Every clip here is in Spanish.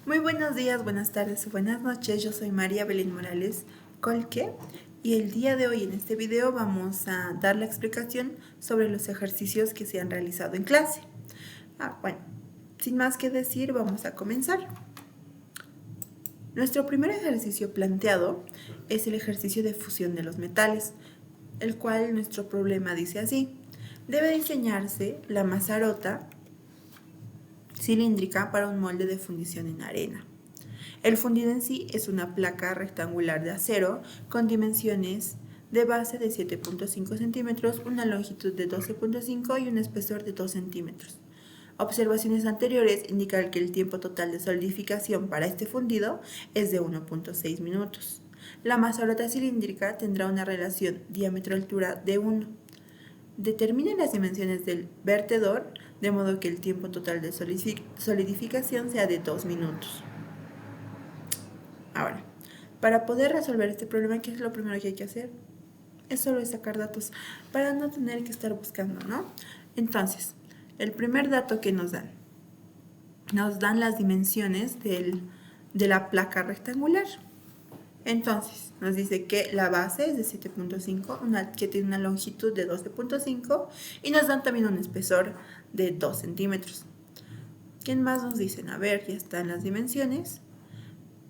Muy buenos días, buenas tardes o buenas noches. Yo soy María Belén Morales Colque y el día de hoy en este video vamos a dar la explicación sobre los ejercicios que se han realizado en clase. Bueno, sin más que decir, vamos a comenzar. Nuestro primer ejercicio planteado es el ejercicio de fusión de los metales, el cual nuestro problema dice así: debe diseñarse la mazarota cilíndrica para un molde de fundición en arena. El fundido en sí es una placa rectangular de acero con dimensiones de base de 7.5 centímetros, una longitud de 12.5 y un espesor de 2 centímetros. Observaciones anteriores indican que el tiempo total de solidificación para este fundido es de 1.6 minutos. La mazarota cilíndrica tendrá una relación diámetro-altura de 1. Determine las dimensiones del vertedor de modo que el tiempo total de solidificación sea de 2 minutos. Ahora, para poder resolver este problema, ¿qué es lo primero que hay que hacer? Es solo sacar datos para no tener que estar buscando, ¿no? Entonces, el primer dato que nos dan las dimensiones de la placa rectangular. Entonces, nos dice que la base es de 7.5, que tiene una longitud de 12.5 y nos dan también un espesor de 2 centímetros. ¿Quién más nos dicen? A ver, ya están las dimensiones.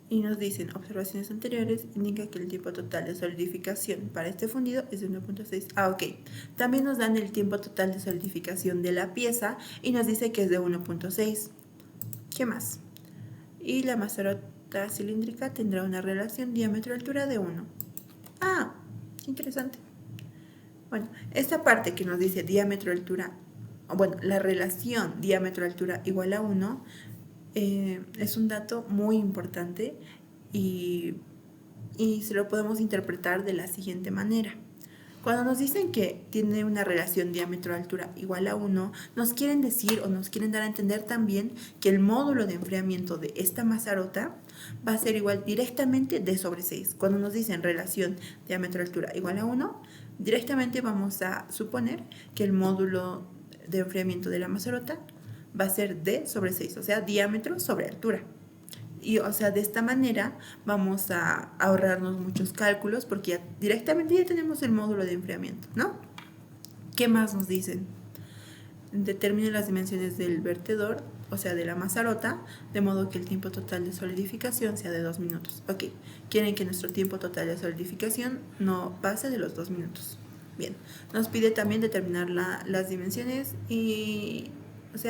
Y nos dicen, observaciones anteriores indican que el tiempo total de solidificación para este fundido es de 1.6. Ok. También nos dan el tiempo total de solidificación de la pieza y nos dice que es de 1.6. ¿Qué más? Y la mazarota cilíndrica tendrá una relación diámetro-altura de 1. Interesante. Bueno, esta parte que nos dice diámetro-altura, la relación diámetro-altura igual a 1, es un dato muy importante y se lo podemos interpretar de la siguiente manera. Cuando nos dicen que tiene una relación diámetro-altura igual a 1, nos quieren decir o nos quieren dar a entender también que el módulo de enfriamiento de esta mazarota va a ser igual directamente D sobre 6. Cuando nos dicen relación diámetro-altura igual a 1, directamente vamos a suponer que el módulo de enfriamiento de la mazarota va a ser D sobre 6, o sea, diámetro sobre altura. Y, de esta manera vamos a ahorrarnos muchos cálculos porque directamente ya tenemos el módulo de enfriamiento, ¿no? ¿Qué más nos dicen? Determine las dimensiones del vertedor, o sea, de la mazarota, de modo que el tiempo total de solidificación sea de 2 minutos. Ok, quieren que nuestro tiempo total de solidificación no pase de los 2 minutos. Bien, nos pide también determinar las dimensiones y,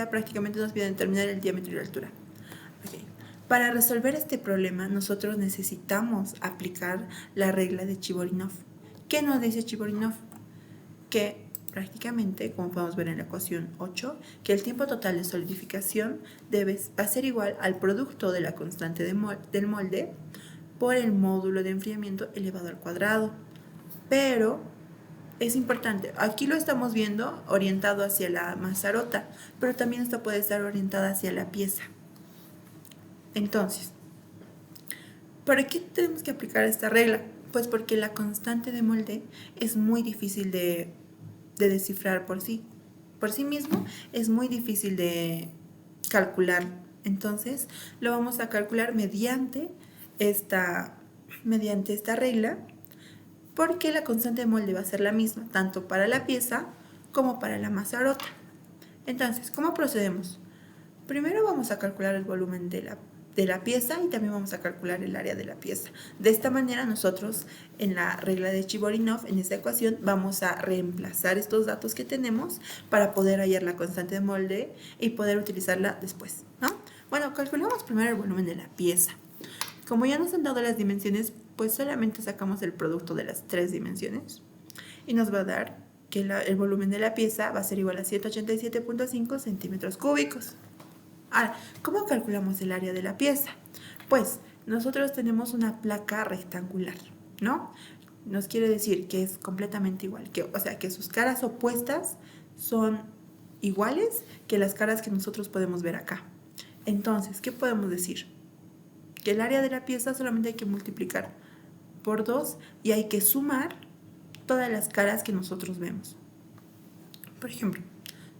prácticamente nos pide determinar el diámetro y la altura. Okay. Para resolver este problema, nosotros necesitamos aplicar la regla de Chiborinov. ¿Qué nos dice Chiborinov? Que prácticamente, como podemos ver en la ecuación 8, que el tiempo total de solidificación va a ser igual al producto de la constante del molde por el módulo de enfriamiento elevado al cuadrado. Pero es importante, aquí lo estamos viendo orientado hacia la mazarota, pero también esto puede estar orientada hacia la pieza. Entonces, ¿para qué tenemos que aplicar esta regla? Pues porque la constante de molde es muy difícil de descifrar por sí. Por sí mismo es muy difícil de calcular. Entonces, lo vamos a calcular mediante esta regla, porque la constante de molde va a ser la misma, tanto para la pieza como para la mazarota. Entonces, ¿cómo procedemos? Primero vamos a calcular el volumen de la pieza y también vamos a calcular el área de la pieza. De esta manera nosotros en la regla de Chiborinov, en esta ecuación, vamos a reemplazar estos datos que tenemos para poder hallar la constante de molde y poder utilizarla después, ¿no? Bueno, calculamos primero el volumen de la pieza. Como ya nos han dado las dimensiones, pues solamente sacamos el producto de las 3 dimensiones y nos va a dar que el volumen de la pieza va a ser igual a 187.5 centímetros cúbicos. Ahora, ¿cómo calculamos el área de la pieza? Pues nosotros tenemos una placa rectangular, ¿no? Nos quiere decir que es completamente igual, que sus caras opuestas son iguales que las caras que nosotros podemos ver acá. Entonces, ¿qué podemos decir? Que el área de la pieza solamente hay que multiplicar por 2 y hay que sumar todas las caras que nosotros vemos. Por ejemplo,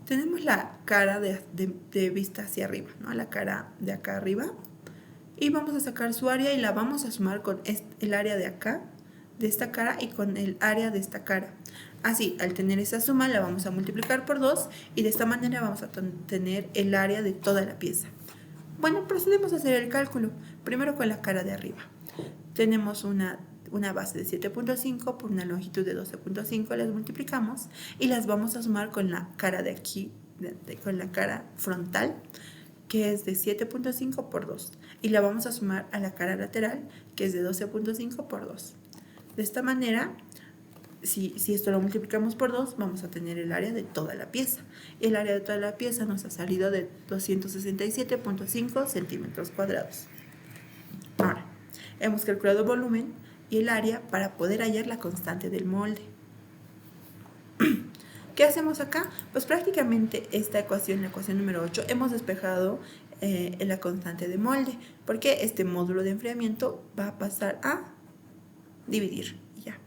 tenemos la cara de vista hacia arriba, ¿no? La cara de acá arriba. y vamos a sacar su área y la vamos a sumar con el área de acá, de esta cara, y con el área de esta cara. Así, al tener esa suma la vamos a multiplicar por 2 y de esta manera vamos a tener el área de toda la pieza. Bueno, procedemos a hacer el cálculo, primero con la cara de arriba. Tenemos una base de 7.5 por una longitud de 12.5, las multiplicamos y las vamos a sumar con la cara de aquí, con la cara frontal, que es de 7.5 por 2, y la vamos a sumar a la cara lateral, que es de 12.5 por 2. De esta manera, si esto lo multiplicamos por 2, vamos a tener el área de toda la pieza. El área de toda la pieza nos ha salido de 267.5 centímetros cuadrados. Ahora, hemos calculado el volumen y el área para poder hallar la constante del molde. ¿Qué hacemos acá? Pues prácticamente esta ecuación, la ecuación número 8, hemos despejado la constante de molde, porque este módulo de enfriamiento va a pasar a dividir. Ya.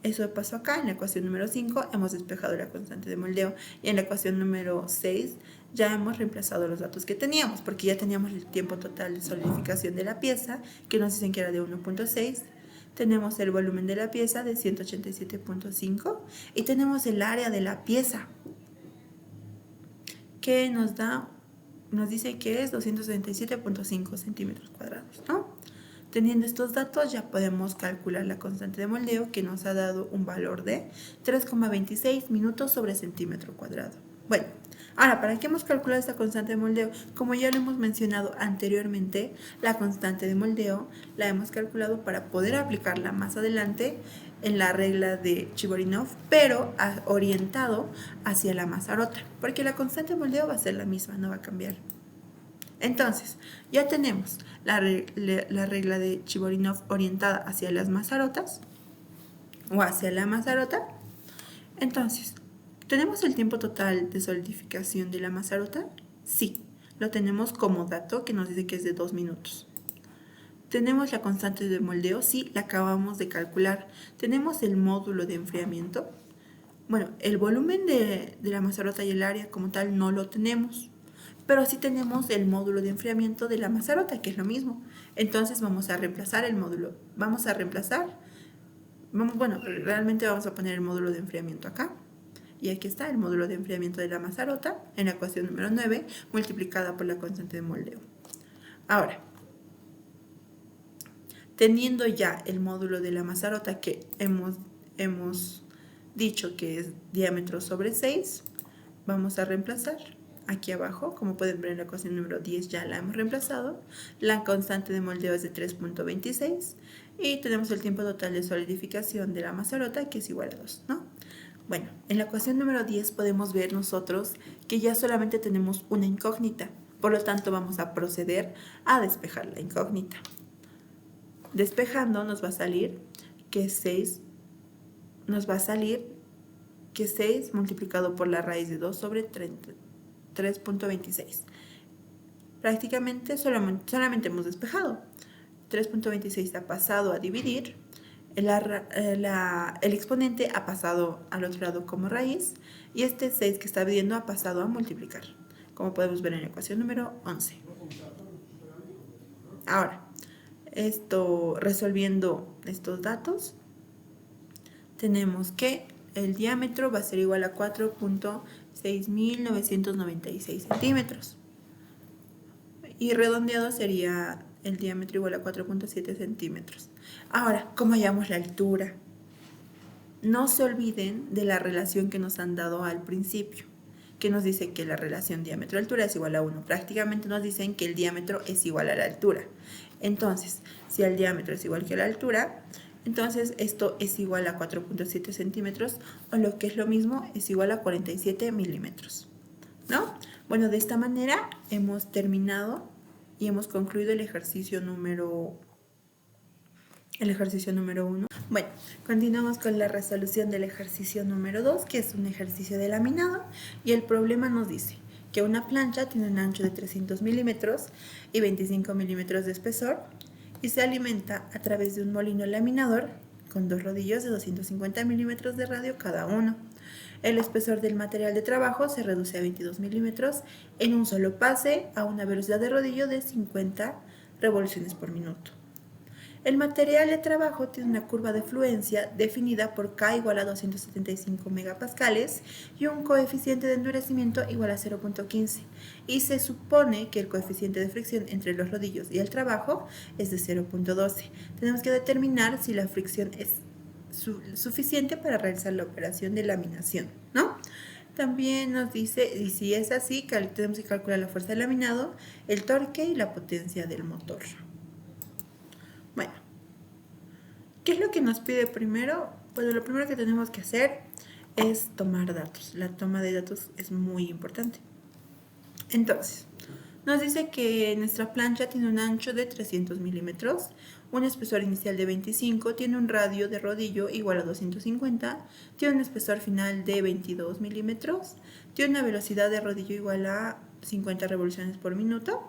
Eso pasó acá. En la ecuación número 5 hemos despejado la constante de moldeo, y en la ecuación número 6 ya hemos reemplazado los datos que teníamos, porque ya teníamos el tiempo total de solidificación de la pieza, que nos dicen que era de 1.6. Tenemos el volumen de la pieza de 187.5 y tenemos el área de la pieza, que nos dice que es 267.5 centímetros cuadrados, ¿no? Teniendo estos datos ya podemos calcular la constante de moldeo, que nos ha dado un valor de 3,26 minutos sobre centímetro cuadrado. Bueno, ahora, ¿para qué hemos calculado esta constante de moldeo? Como ya lo hemos mencionado anteriormente, la constante de moldeo la hemos calculado para poder aplicarla más adelante en la regla de Chigorinov, pero orientado hacia la mazarota, porque la constante de moldeo va a ser la misma, no va a cambiar. Entonces, ya tenemos la regla de Chigorinov orientada hacia las mazarotas o hacia la mazarota. Entonces, ¿tenemos el tiempo total de solidificación de la mazarota? Sí, lo tenemos como dato, que nos dice que es de 2 minutos. ¿Tenemos la constante de moldeo? Sí, la acabamos de calcular. ¿Tenemos el módulo de enfriamiento? Bueno, el volumen de la mazarota y el área como tal no lo tenemos, pero sí tenemos el módulo de enfriamiento de la mazarota, que es lo mismo. Entonces vamos a reemplazar el módulo. Realmente vamos a poner el módulo de enfriamiento acá. Y aquí está el módulo de enfriamiento de la mazarota en la ecuación número 9, multiplicada por la constante de moldeo. Ahora, teniendo ya el módulo de la mazarota, que hemos dicho que es diámetro sobre 6, vamos a reemplazar aquí abajo. Como pueden ver en la ecuación número 10 ya la hemos reemplazado. La constante de moldeo es de 3.26 y tenemos el tiempo total de solidificación de la mazarota, que es igual a 2, ¿no? Bueno, en la ecuación número 10 podemos ver nosotros que ya solamente tenemos una incógnita, por lo tanto vamos a proceder a despejar la incógnita. Despejando nos va a salir que 6 multiplicado por la raíz de 2 sobre 3.26. Prácticamente solamente hemos despejado. 3.26 ha pasado a dividir, el exponente ha pasado al otro lado como raíz, y este 6 que está dividiendo ha pasado a multiplicar, como podemos ver en la ecuación número 11. Ahora, resolviendo estos datos, tenemos que el diámetro va a ser igual a 4.6996 centímetros. Y redondeado sería el diámetro igual a 4.7 centímetros. Ahora, ¿cómo hallamos la altura? No se olviden de la relación que nos han dado al principio, que nos dice que la relación diámetro-altura es igual a 1. Prácticamente nos dicen que el diámetro es igual a la altura. Entonces, si el diámetro es igual que la altura, entonces esto es igual a 4.7 centímetros, o lo que es lo mismo, es igual a 47 milímetros, ¿no? Bueno, de esta manera hemos terminado y hemos concluido el ejercicio número 1. Bueno, continuamos con la resolución del ejercicio número 2, que es un ejercicio de laminado, y el problema nos dice que una plancha tiene un ancho de 300 milímetros y 25 milímetros de espesor, y se alimenta a través de un molino laminador con 2 rodillos de 250 milímetros de radio cada uno. El espesor del material de trabajo se reduce a 22 milímetros en un solo pase a una velocidad de rodillo de 50 revoluciones por minuto. El material de trabajo tiene una curva de fluencia definida por K igual a 275 megapascales y un coeficiente de endurecimiento igual a 0.15. Y se supone que el coeficiente de fricción entre los rodillos y el trabajo es de 0.12. Tenemos que determinar si la fricción es suficiente para realizar la operación de laminación, ¿no? También nos dice, y si es así, tenemos que calcular la fuerza del laminado, el torque y la potencia del motor. Bueno, ¿qué es lo que nos pide primero? Bueno, lo primero que tenemos que hacer es tomar datos. La toma de datos es muy importante. Entonces, nos dice que nuestra plancha tiene un ancho de 300 milímetros, un espesor inicial de 25, tiene un radio de rodillo igual a 250, tiene un espesor final de 22 milímetros, tiene una velocidad de rodillo igual a 50 revoluciones por minuto,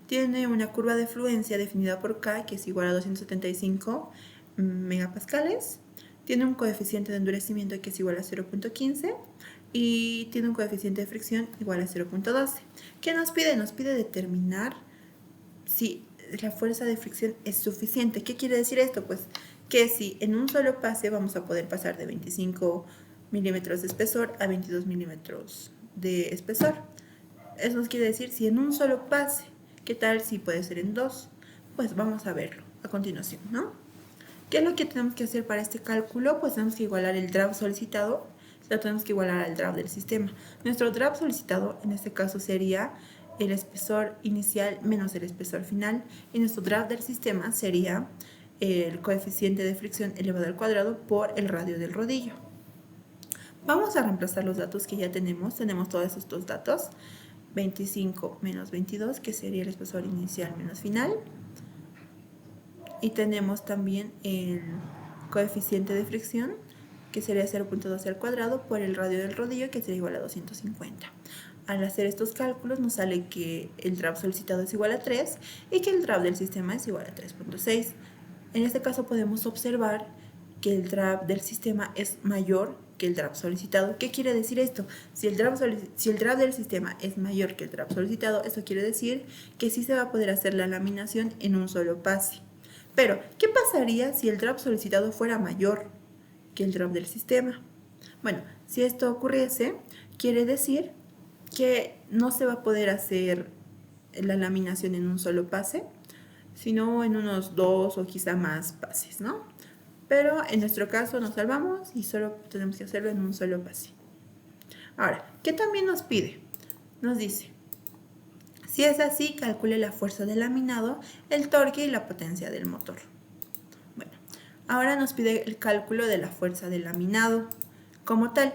tiene una curva de fluencia definida por K, que es igual a 275 megapascales, tiene un coeficiente de endurecimiento que es igual a 0.15 y tiene un coeficiente de fricción igual a 0.12. ¿Qué nos pide? Nos pide determinar si la fuerza de fricción es suficiente. ¿Qué quiere decir esto? Pues que si en un solo pase vamos a poder pasar de 25 milímetros de espesor a 22 milímetros de espesor. Eso nos quiere decir si en un solo pase. ¿Qué tal si puede ser en dos? Pues vamos a verlo a continuación, ¿no? ¿Qué es lo que tenemos que hacer para este cálculo? Pues tenemos que igualar el draft solicitado, lo tenemos que igualar al draft del sistema. Nuestro draft solicitado en este caso sería el espesor inicial menos el espesor final, y nuestro draft del sistema sería el coeficiente de fricción elevado al cuadrado por el radio del rodillo. Vamos a reemplazar los datos que ya tenemos todos estos datos. 25 menos 22, que sería el espesor inicial menos final. Y tenemos también el coeficiente de fricción, que sería 0.12 al cuadrado por el radio del rodillo, que sería igual a 250. Al hacer estos cálculos nos sale que el draft solicitado es igual a 3 y que el draft del sistema es igual a 3.6. En este caso podemos observar que el draft del sistema es mayor que el draft solicitado. ¿Qué quiere decir esto? Si el draft del sistema es mayor que el draft solicitado, eso quiere decir que sí se va a poder hacer la laminación en un solo pase. Pero, ¿qué pasaría si el draft solicitado fuera mayor que el draft del sistema? Bueno, si esto ocurriese, quiere decir que no se va a poder hacer la laminación en un solo pase, sino en unos 2 o quizá más pases, ¿no? Pero en nuestro caso nos salvamos y solo tenemos que hacerlo en un solo pase. Ahora, ¿qué también nos pide? Nos dice, si es así, calcule la fuerza del laminado, el torque y la potencia del motor. Bueno, ahora nos pide el cálculo de la fuerza del laminado como tal.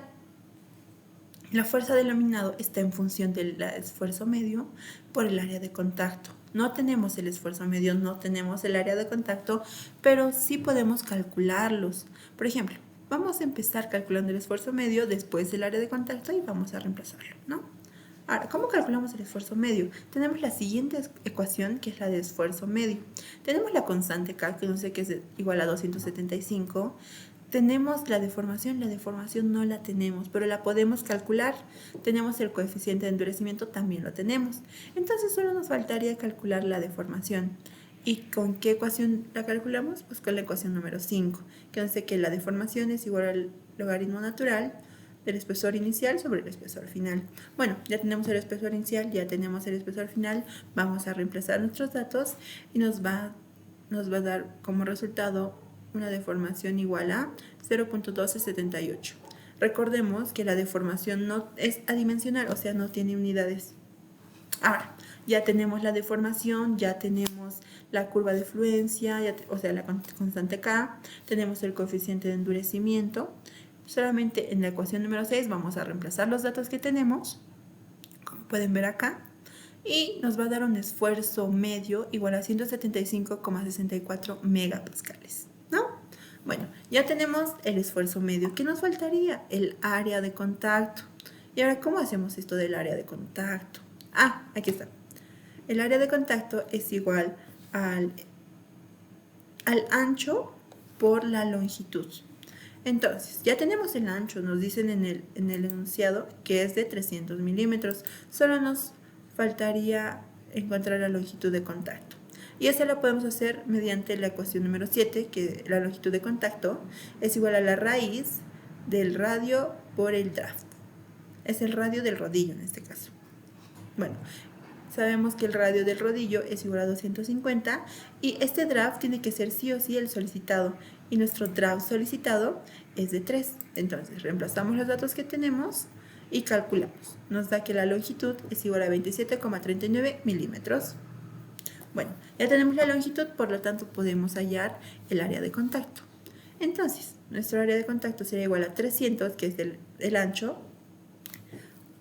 La fuerza del laminado está en función del esfuerzo medio por el área de contacto. No tenemos el esfuerzo medio, no tenemos el área de contacto, pero sí podemos calcularlos. Por ejemplo, vamos a empezar calculando el esfuerzo medio, después el área de contacto y vamos a reemplazarlo, ¿no? Ahora, ¿cómo calculamos el esfuerzo medio? Tenemos la siguiente ecuación, que es la de esfuerzo medio. Tenemos la constante K, que no sé qué es igual a 275. Tenemos la deformación no la tenemos, pero la podemos calcular. Tenemos el coeficiente de endurecimiento, también lo tenemos. Entonces solo nos faltaría calcular la deformación. ¿Y con qué ecuación la calculamos? Pues con la ecuación número 5, que dice que la deformación es igual al logaritmo natural del espesor inicial sobre el espesor final. Bueno, ya tenemos el espesor inicial, ya tenemos el espesor final. Vamos a reemplazar nuestros datos y nos va a dar como resultado una deformación igual a 0.1278. Recordemos que la deformación no es adimensional, o sea, no tiene unidades. Ahora, ya tenemos la deformación, ya tenemos la curva de fluencia, o sea, la constante K, tenemos el coeficiente de endurecimiento. Solamente en la ecuación número 6 vamos a reemplazar los datos que tenemos, como pueden ver acá, y nos va a dar un esfuerzo medio igual a 175,64 megapascales, ¿no? Bueno, ya tenemos el esfuerzo medio. ¿Qué nos faltaría? El área de contacto. Y ahora, ¿cómo hacemos esto del área de contacto? Ah, aquí está. El área de contacto es igual al ancho por la longitud. Entonces, ya tenemos el ancho, nos dicen en el enunciado que es de 300 milímetros. Solo nos faltaría encontrar la longitud de contacto. Y esa la podemos hacer mediante la ecuación número 7, que la longitud de contacto es igual a la raíz del radio por el draft. Es el radio del rodillo en este caso. Bueno, sabemos que el radio del rodillo es igual a 250 y este draft tiene que ser sí o sí el solicitado. Y nuestro draft solicitado es de 3. Entonces reemplazamos los datos que tenemos y calculamos. Nos da que la longitud es igual a 27,39 milímetros. Bueno, ya tenemos la longitud, por lo tanto podemos hallar el área de contacto. Entonces, nuestro área de contacto sería igual a 300, que es el ancho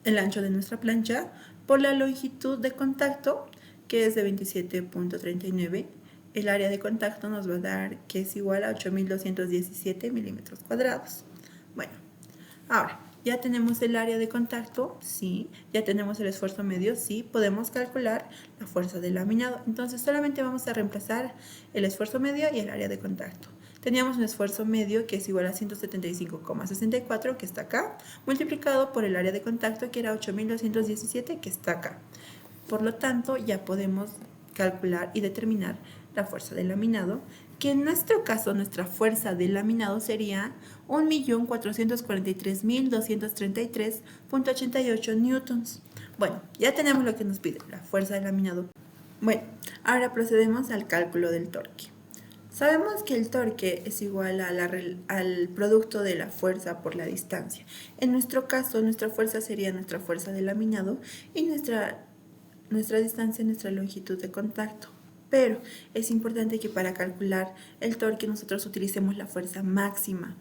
de nuestra plancha, por la longitud de contacto, que es de 27,39. El área de contacto nos va a dar que es igual a 8.217 milímetros cuadrados. Bueno, ahora, ya tenemos el área de contacto, sí. Ya tenemos el esfuerzo medio, sí. Podemos calcular la fuerza del laminado. Entonces, solamente vamos a reemplazar el esfuerzo medio y el área de contacto. Teníamos un esfuerzo medio que es igual a 175,64, que está acá, multiplicado por el área de contacto, que era 8.217, que está acá. Por lo tanto, ya podemos calcular y determinar la fuerza del laminado, que en nuestro caso, nuestra fuerza del laminado sería 1.443.233.88 newtons. Bueno, ya tenemos lo que nos pide, la fuerza del laminado. Bueno, ahora procedemos al cálculo del torque. Sabemos que el torque es igual al producto de la fuerza por la distancia. En nuestro caso, nuestra fuerza sería nuestra fuerza del laminado y nuestra distancia, nuestra longitud de contacto. Pero es importante que para calcular el torque nosotros utilicemos la fuerza máxima.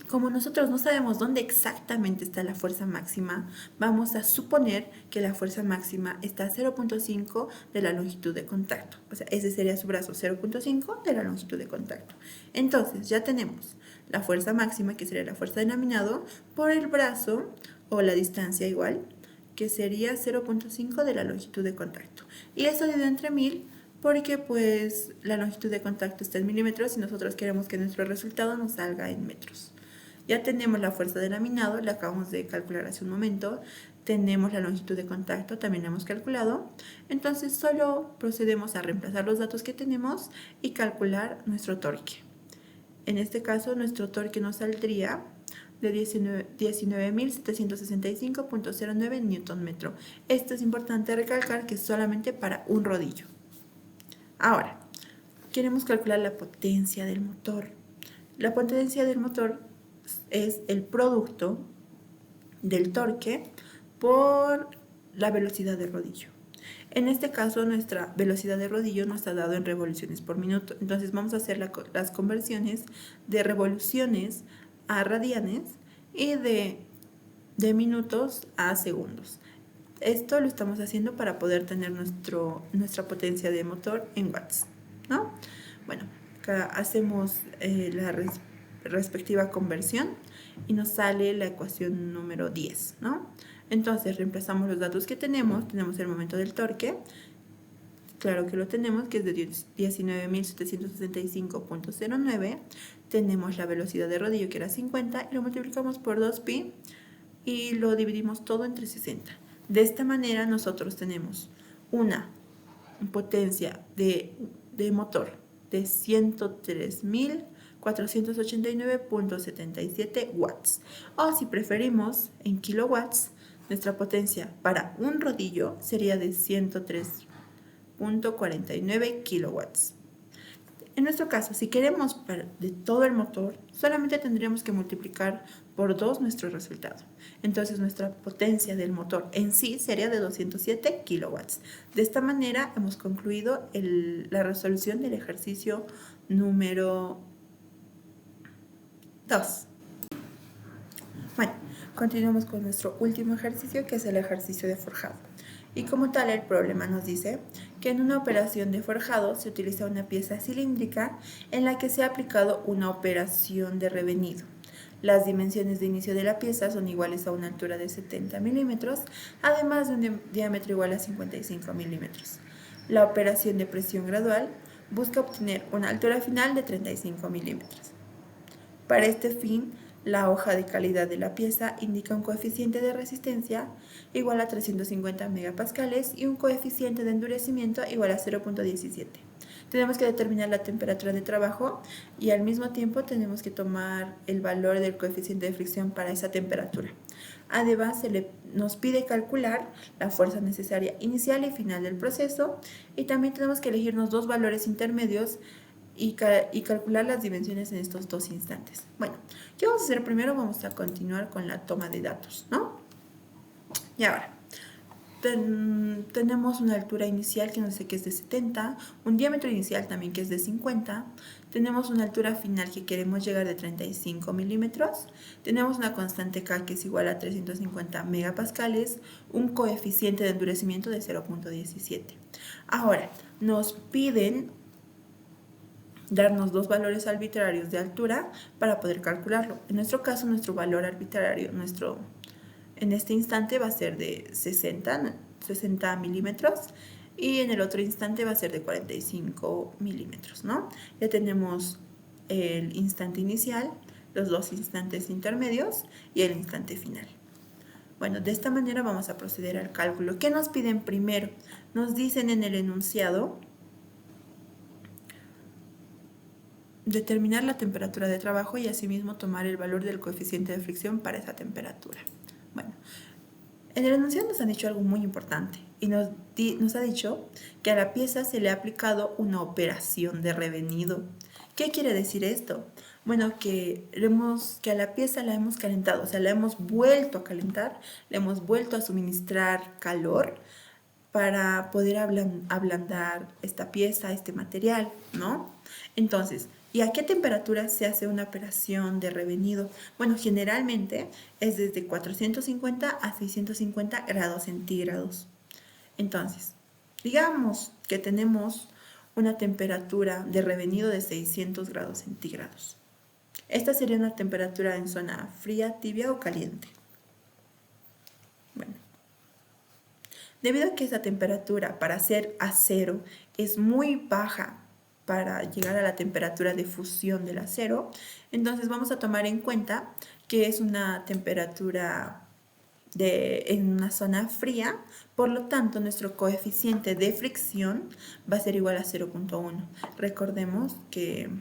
Como nosotros no sabemos dónde exactamente está la fuerza máxima, vamos a suponer que la fuerza máxima está a 0,5 de la longitud de contacto. O sea, ese sería su brazo, 0,5 de la longitud de contacto. Entonces, ya tenemos la fuerza máxima, que sería la fuerza del laminado, por el brazo, o la distancia igual, que sería 0,5 de la longitud de contacto. Y eso dividido entre 1000, porque pues la longitud de contacto está en milímetros y nosotros queremos que nuestro resultado nos salga en metros. Ya tenemos la fuerza del laminado, la acabamos de calcular hace un momento. Tenemos la longitud de contacto, también la hemos calculado. Entonces solo procedemos a reemplazar los datos que tenemos y calcular nuestro torque. En este caso nuestro torque nos saldría de 19.765.09 Nm. Esto es importante recalcar que es solamente para un rodillo. Ahora, queremos calcular la potencia del motor. La potencia del motor es el producto del torque por la velocidad de rodillo. En este caso, nuestra velocidad de rodillo nos ha dado en revoluciones por minuto. Entonces vamos a hacer las conversiones de revoluciones a radianes y de minutos a segundos. Esto lo estamos haciendo para poder tener nuestra potencia de motor en watts, ¿no? Bueno, acá hacemos la respectiva conversión y nos sale la ecuación número 10, ¿no? Entonces reemplazamos los datos que tenemos el momento del torque, claro que lo tenemos, que es de 19.765.09, tenemos la velocidad de rodillo, que era 50, y lo multiplicamos por 2pi y lo dividimos todo entre 60. De esta manera nosotros tenemos una potencia de motor de 103.489.77 watts. O si preferimos en kilowatts, nuestra potencia para un rodillo sería de 103.49 kilowatts. En nuestro caso, si queremos de todo el motor, solamente tendríamos que multiplicar por 2 nuestro resultado. Entonces nuestra potencia del motor en sí sería de 207 kilowatts. De esta manera hemos concluido la resolución del ejercicio número 2. Bueno, continuamos con nuestro último ejercicio, que es el ejercicio de forjado. Y como tal, el problema nos dice que en una operación de forjado se utiliza una pieza cilíndrica en la que se ha aplicado una operación de revenido. Las dimensiones de inicio de la pieza son iguales a una altura de 70 milímetros, además de un diámetro igual a 55 milímetros. La operación de presión gradual busca obtener una altura final de 35 milímetros. Para este fin, la hoja de calidad de la pieza indica un coeficiente de resistencia igual a 350 megapascales y un coeficiente de endurecimiento igual a 0,17. tenemos que determinar la temperatura de trabajo y al mismo tiempo tenemos que tomar el valor del coeficiente de fricción para esa temperatura. Además, nos pide calcular la fuerza necesaria inicial y final del proceso y también tenemos que elegirnos dos valores intermedios y calcular las dimensiones en estos dos instantes. Bueno, ¿qué vamos a hacer primero? Vamos a continuar con la toma de datos, ¿no? Y ahora, tenemos una altura inicial que nos dice que es de 70, un diámetro inicial también que es de 50, tenemos una altura final que queremos llegar de 35 milímetros, tenemos una constante K que es igual a 350 megapascales, un coeficiente de endurecimiento de 0.17. Ahora, nos piden darnos dos valores arbitrarios de altura para poder calcularlo. En nuestro caso, nuestro valor arbitrario, en este instante va a ser de 60 milímetros y en el otro instante va a ser de 45 milímetros, ¿no? Ya tenemos el instante inicial, los dos instantes intermedios y el instante final. Bueno, de esta manera vamos a proceder al cálculo. ¿Qué nos piden primero? Nos dicen en el enunciado determinar la temperatura de trabajo y asimismo tomar el valor del coeficiente de fricción para esa temperatura. Bueno, en el enunciado nos han dicho algo muy importante y nos ha dicho que a la pieza se le ha aplicado una operación de revenido. ¿Qué quiere decir esto? Bueno, que a la pieza la hemos calentado, o sea, la hemos vuelto a calentar, le hemos vuelto a suministrar calor para poder ablandar esta pieza, este material, ¿no? Entonces, ¿y a qué temperatura se hace una operación de revenido? Bueno, generalmente es desde 450 a 650 grados centígrados. Entonces, digamos que tenemos una temperatura de revenido de 600 grados centígrados. Esta sería una temperatura en zona fría, tibia o caliente. Bueno, debido a que esa temperatura para hacer acero es muy baja para llegar a la temperatura de fusión del acero, entonces vamos a tomar en cuenta que es una temperatura en una zona fría, por lo tanto nuestro coeficiente de fricción va a ser igual a 0.1. Recordemos que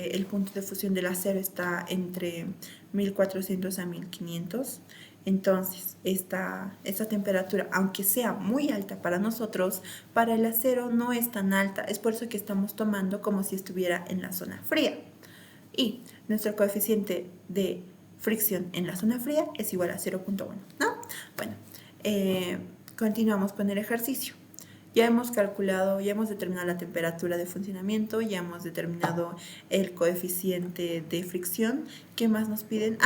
el punto de fusión del acero está entre 1400 a 1500. Entonces, esta temperatura, aunque sea muy alta para nosotros, para el acero no es tan alta. Es por eso que estamos tomando como si estuviera en la zona fría. Y nuestro coeficiente de fricción en la zona fría es igual a 0.1, ¿no? Bueno, continuamos con el ejercicio. Ya hemos calculado, ya hemos determinado la temperatura de funcionamiento, ya hemos determinado el coeficiente de fricción. ¿Qué más nos piden?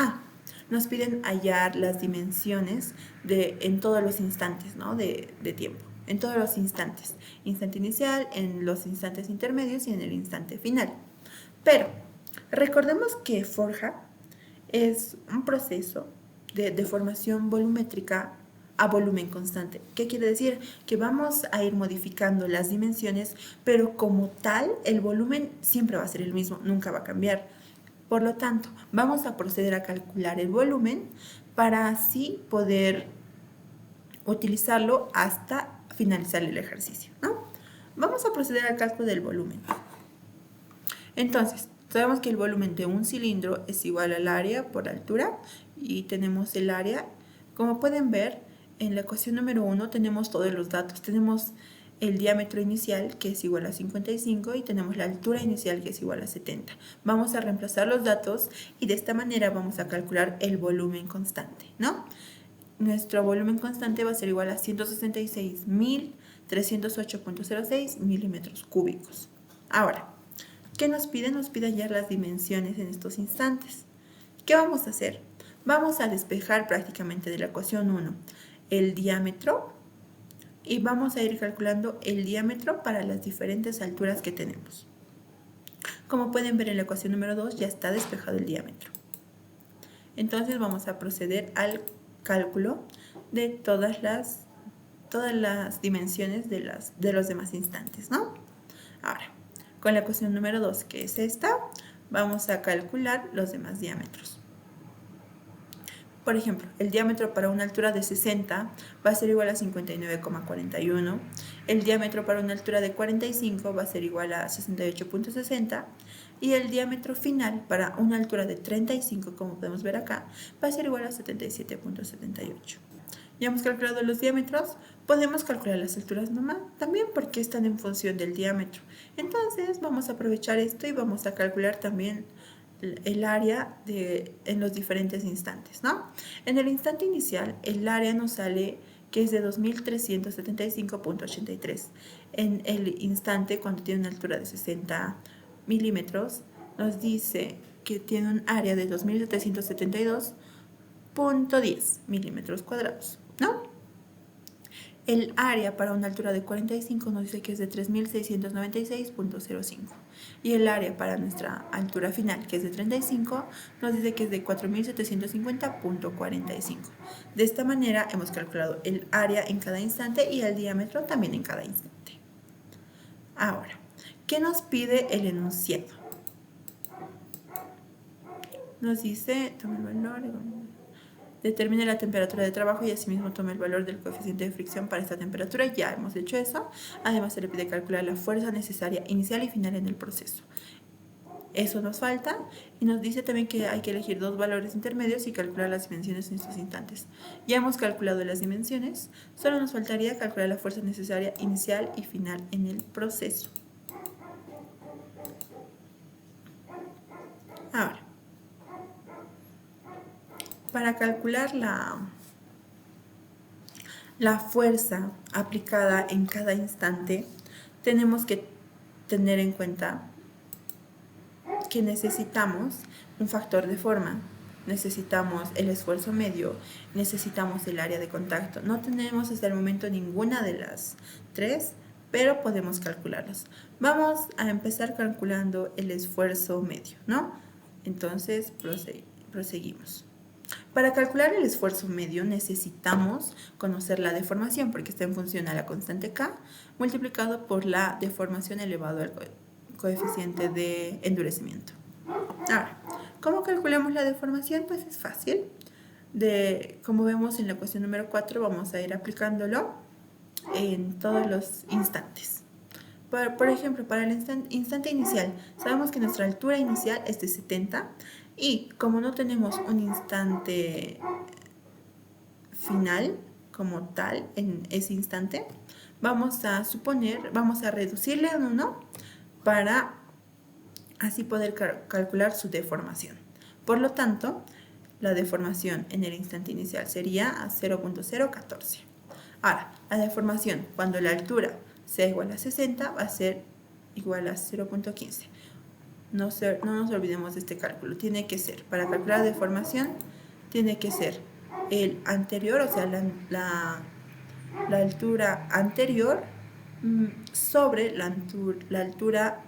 Nos piden hallar las dimensiones en todos los instantes, ¿no? de tiempo, en todos los instantes. Instante inicial, en los instantes intermedios y en el instante final. Pero recordemos que forja es un proceso de formación volumétrica a volumen constante. ¿Qué quiere decir? Que vamos a ir modificando las dimensiones, pero como tal, el volumen siempre va a ser el mismo, nunca va a cambiar. Por lo tanto, vamos a proceder a calcular el volumen para así poder utilizarlo hasta finalizar el ejercicio, ¿no? Vamos a proceder al cálculo del volumen. Entonces, sabemos que el volumen de un cilindro es igual al área por altura y tenemos el área. Como pueden ver, en la ecuación número 1 tenemos todos los datos. Tenemos el diámetro inicial, que es igual a 55, y tenemos la altura inicial, que es igual a 70. Vamos a reemplazar los datos y de esta manera vamos a calcular el volumen constante, ¿no? Nuestro volumen constante va a ser igual a 166.308.06 milímetros cúbicos. Ahora, ¿qué nos pide? Nos pide hallar las dimensiones en estos instantes. ¿Qué vamos a hacer? Vamos a despejar prácticamente de la ecuación 1 el diámetro y vamos a ir calculando el diámetro para las diferentes alturas que tenemos. Como pueden ver en la ecuación número 2 ya está despejado el diámetro. Entonces vamos a proceder al cálculo de todas las dimensiones de los demás instantes, ¿no? Ahora, con la ecuación número 2, que es esta, vamos a calcular los demás diámetros. Por ejemplo, el diámetro para una altura de 60 va a ser igual a 59,41. El diámetro para una altura de 45 va a ser igual a 68,60. Y el diámetro final para una altura de 35, como podemos ver acá, va a ser igual a 77,78. Ya hemos calculado los diámetros, podemos calcular las alturas nomás, también porque están en función del diámetro. Entonces vamos a aprovechar esto y vamos a calcular también el área en los diferentes instantes, ¿no? En el instante inicial, el área nos sale que es de 2375,83. En el instante, cuando tiene una altura de 60 milímetros, nos dice que tiene un área de 2772,10 milímetros cuadrados, ¿no? El área para una altura de 45 nos dice que es de 3696,05. Y el área para nuestra altura final, que es de 35, nos dice que es de 4750,45. De esta manera hemos calculado el área en cada instante y el diámetro también en cada instante. Ahora, ¿qué nos pide el enunciado? Nos dice, toma el valor, determine la temperatura de trabajo y asimismo tome el valor del coeficiente de fricción para esta temperatura. Ya hemos hecho eso. Además se le pide calcular la fuerza necesaria inicial y final en el proceso. Eso nos falta y nos dice también que hay que elegir dos valores intermedios y calcular las dimensiones en estos instantes. Ya hemos calculado las dimensiones, solo nos faltaría calcular la fuerza necesaria inicial y final en el proceso. Ahora, para calcular la fuerza aplicada en cada instante, tenemos que tener en cuenta que necesitamos un factor de forma, necesitamos el esfuerzo medio, necesitamos el área de contacto. No tenemos hasta el momento ninguna de las tres, pero podemos calcularlos. Vamos a empezar calculando el esfuerzo medio, ¿no? Entonces, proseguimos. Para calcular el esfuerzo medio necesitamos conocer la deformación, porque está en función a la constante K, multiplicado por la deformación elevado al coeficiente de endurecimiento. Ahora, ¿cómo calculamos la deformación? Pues es fácil. Como vemos en la cuestión número 4, vamos a ir aplicándolo en todos los instantes. Por ejemplo, para el instante inicial, sabemos que nuestra altura inicial es de 70 y como no tenemos un instante final como tal en ese instante, vamos a reducirle a 1 para así poder calcular su deformación. Por lo tanto, la deformación en el instante inicial sería a 0,014. Ahora, la deformación cuando la altura sea igual a 60 va a ser igual a 0,15. No nos olvidemos de este cálculo. Tiene que ser, para calcular la deformación, tiene que ser el anterior, o sea, la altura anterior sobre la altura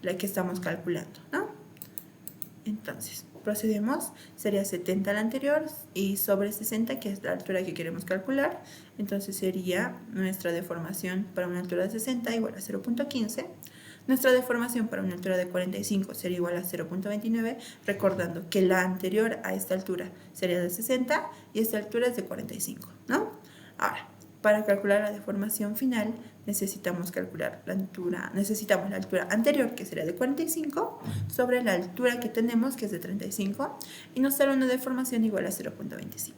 la que estamos calculando, ¿no? Entonces, procedemos, sería 70 la anterior y sobre 60, que es la altura que queremos calcular. Entonces sería nuestra deformación para una altura de 60 igual a 0,15. Nuestra deformación para una altura de 45 sería igual a 0,29, recordando que la anterior a esta altura sería de 60 y esta altura es de 45, ¿no? Ahora, para calcular la deformación final necesitamos la altura anterior, que sería de 45, sobre la altura que tenemos, que es de 35, y nos sale una deformación igual a 0,25.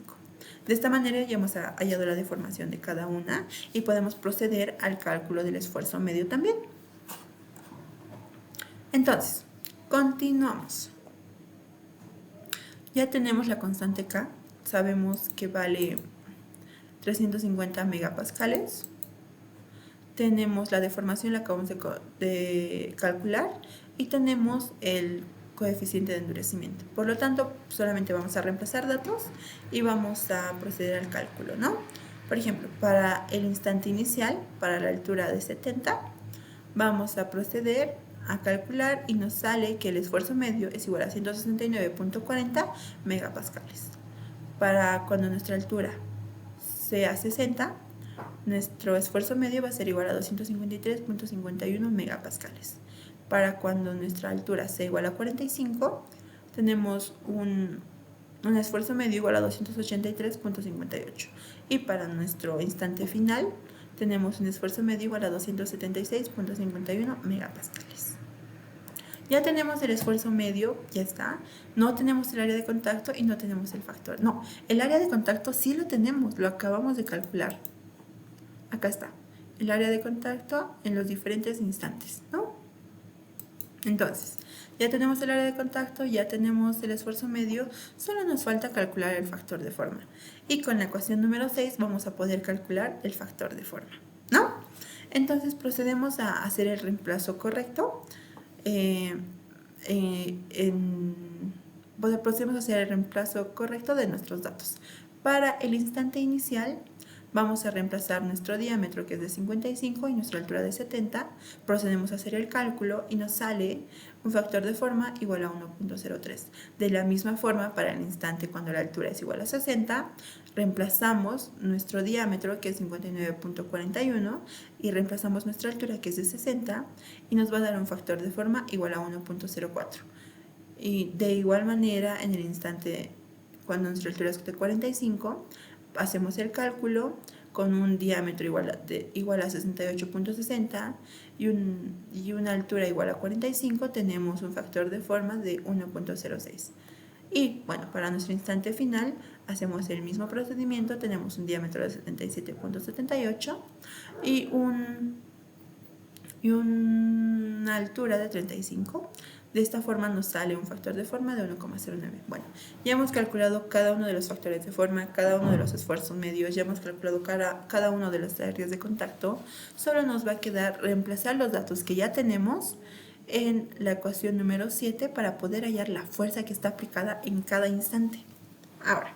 De esta manera ya hemos hallado la deformación de cada una y podemos proceder al cálculo del esfuerzo medio también. Entonces, continuamos. Ya tenemos la constante K, sabemos que vale 350 megapascales. Tenemos la deformación, la acabamos de calcular, y tenemos el coeficiente de endurecimiento. Por lo tanto, solamente vamos a reemplazar datos y vamos a proceder al cálculo, ¿no? Por ejemplo, para el instante inicial, para la altura de 70, vamos a proceder a calcular y nos sale que el esfuerzo medio es igual a 169,40 megapascales. Para cuando nuestra altura sea 60, nuestro esfuerzo medio va a ser igual a 253,51 megapascales. Para cuando nuestra altura sea igual a 45, tenemos un un esfuerzo medio igual a 283.58. Y para nuestro instante final tenemos un esfuerzo medio igual a 276.51 megapascales. Ya tenemos el esfuerzo medio, ya está. No tenemos el área de contacto y no tenemos el factor. No, el área de contacto sí lo tenemos, lo acabamos de calcular. Acá está, el área de contacto en los diferentes instantes, ¿no? Entonces, ya tenemos el área de contacto, ya tenemos el esfuerzo medio, solo nos falta calcular el factor de forma. Y con la ecuación número 6 vamos a poder calcular el factor de forma, ¿no? Entonces procedemos a hacer el reemplazo correcto. Procedemos a hacer el reemplazo correcto de nuestros datos. Para el instante inicial vamos a reemplazar nuestro diámetro, que es de 55, y nuestra altura de 70. Procedemos a hacer el cálculo y nos sale un factor de forma igual a 1.03. De la misma forma, para el instante cuando la altura es igual a 60, reemplazamos nuestro diámetro, que es 59.41, y reemplazamos nuestra altura, que es de 60, y nos va a dar un factor de forma igual a 1.04. Y de igual manera, en el instante cuando nuestra altura es de 45, hacemos el cálculo con un diámetro igual a 68.60 y una altura igual a 45, tenemos un factor de forma de 1.06. Y bueno, para nuestro instante final hacemos el mismo procedimiento, tenemos un diámetro de 77.78 y una altura de 35. De esta forma nos sale un factor de forma de 1.09. Bueno, ya hemos calculado cada uno de los factores de forma, cada uno de los esfuerzos medios, ya hemos calculado cada uno de las áreas de contacto. Solo nos va a quedar reemplazar los datos que ya tenemos en la ecuación número 7 para poder hallar la fuerza que está aplicada en cada instante. Ahora,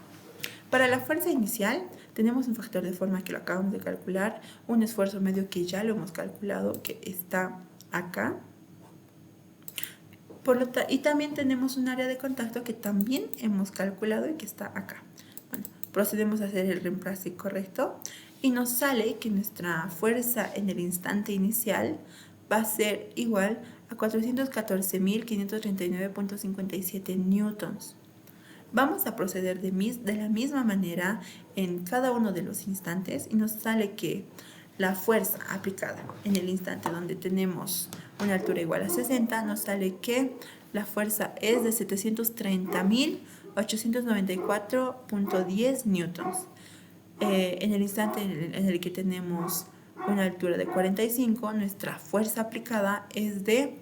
para la fuerza inicial tenemos un factor de forma que lo acabamos de calcular, un esfuerzo medio que ya lo hemos calculado, que está acá. Y también tenemos un área de contacto que también hemos calculado y que está acá. Bueno, procedemos a hacer el reemplazo correcto y nos sale que nuestra fuerza en el instante inicial va a ser igual a 414.539.57 newtons. Vamos a proceder de la misma manera en cada uno de los instantes y nos sale que la fuerza aplicada en el instante donde tenemos una altura igual a 60, nos sale que la fuerza es de 730.894.10 newtons. En el instante en el que tenemos una altura de 45, nuestra fuerza aplicada es de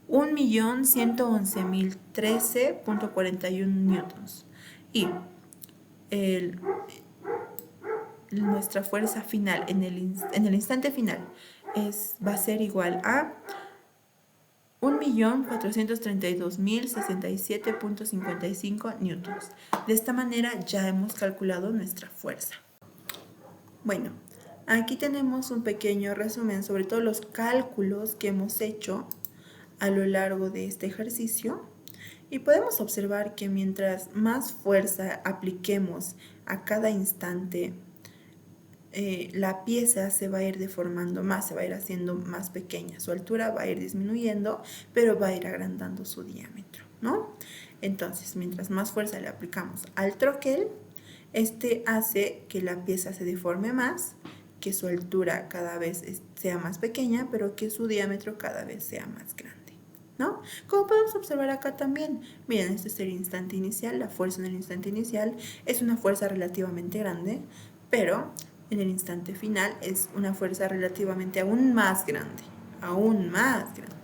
1.111.013.41 newtons. Y nuestra fuerza final en el instante final va a ser igual a 1.432.067.55 newtons. De esta manera ya hemos calculado nuestra fuerza. Bueno, aquí tenemos un pequeño resumen sobre todos los cálculos que hemos hecho a lo largo de este ejercicio. Y podemos observar que mientras más fuerza apliquemos a cada instante, la pieza se va a ir deformando más, se va a ir haciendo más pequeña, su altura va a ir disminuyendo, pero va a ir agrandando su diámetro, ¿no? Entonces, mientras más fuerza le aplicamos al troquel, este hace que la pieza se deforme más, que su altura cada vez sea más pequeña, pero que su diámetro cada vez sea más grande, ¿no? Como podemos observar acá también, miren, este es el instante inicial, la fuerza en el instante inicial es una fuerza relativamente grande, pero en el instante final es una fuerza relativamente aún más grande, aún más grande.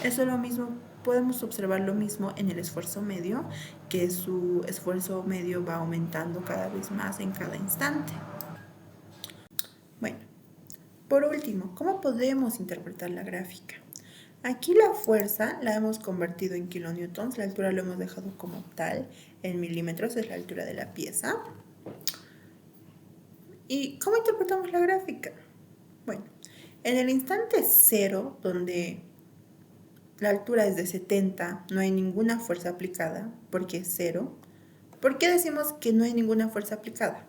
Eso es lo mismo, podemos observar lo mismo en el esfuerzo medio, que su esfuerzo medio va aumentando cada vez más en cada instante. Bueno, por último, ¿cómo podemos interpretar la gráfica? Aquí la fuerza la hemos convertido en kilonewtons, la altura lo hemos dejado como tal, en milímetros es la altura de la pieza. ¿Y cómo interpretamos la gráfica? Bueno, en el instante 0, donde la altura es de 70, no hay ninguna fuerza aplicada, porque es 0. ¿Por qué decimos que no hay ninguna fuerza aplicada?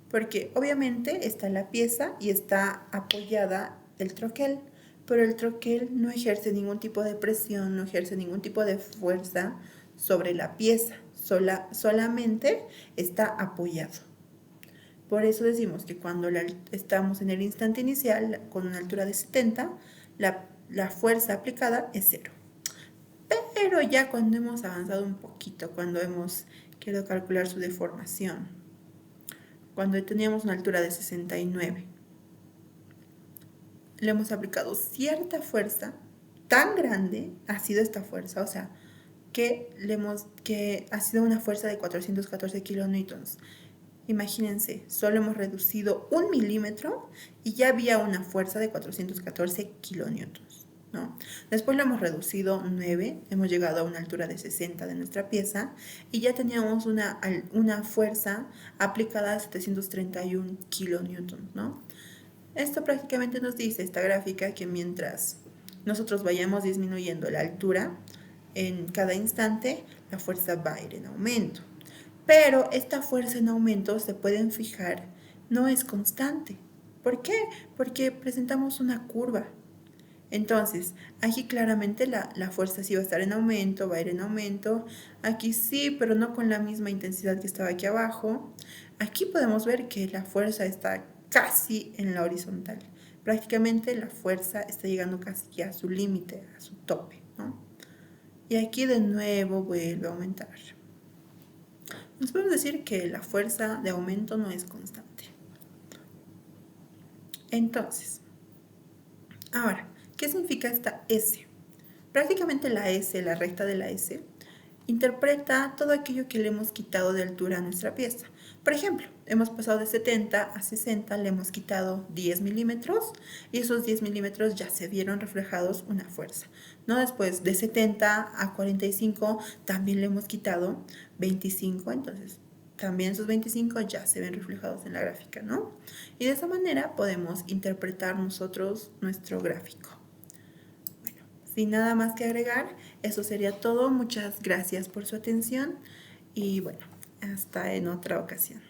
Porque obviamente está la pieza y está apoyada el troquel, pero el troquel no ejerce ningún tipo de presión, no ejerce ningún tipo de fuerza sobre la pieza, solamente está apoyado. Por eso decimos que cuando estamos en el instante inicial con una altura de 70, la fuerza aplicada es 0. Pero ya cuando hemos avanzado un poquito, cuando hemos querido calcular su deformación, cuando teníamos una altura de 69, le hemos aplicado cierta fuerza, tan grande ha sido esta fuerza, o sea, que ha sido una fuerza de 414 kilonewtons. Imagínense, solo hemos reducido 1 milímetro y ya había una fuerza de 414 kilonewtons, ¿no? Después lo hemos reducido 9, hemos llegado a una altura de 60 de nuestra pieza y ya teníamos una fuerza aplicada a 731 kilonewtons, ¿no? Esto prácticamente nos dice esta gráfica que mientras nosotros vayamos disminuyendo la altura en cada instante, la fuerza va a ir en aumento. Pero esta fuerza en aumento, se pueden fijar, no es constante. ¿Por qué? Porque presentamos una curva. Entonces, aquí claramente la fuerza sí va a estar en aumento, va a ir en aumento. Aquí sí, pero no con la misma intensidad que estaba aquí abajo. Aquí podemos ver que la fuerza está casi en la horizontal. Prácticamente la fuerza está llegando casi a su límite, a su tope, ¿no? Y aquí de nuevo vuelve a aumentar. Nos podemos decir que la fuerza de aumento no es constante. Entonces, ahora, ¿qué significa esta S? Prácticamente la S, la recta de la S, interpreta todo aquello que le hemos quitado de altura a nuestra pieza. Por ejemplo, hemos pasado de 70 a 60, le hemos quitado 10 milímetros y esos 10 milímetros ya se vieron reflejados una fuerza, ¿no? Después de 70 a 45 también le hemos quitado 25, entonces también esos 25 ya se ven reflejados en la gráfica, ¿no? Y de esa manera podemos interpretar nosotros nuestro gráfico. Sin nada más que agregar, eso sería todo. Muchas gracias por su atención y bueno, hasta en otra ocasión.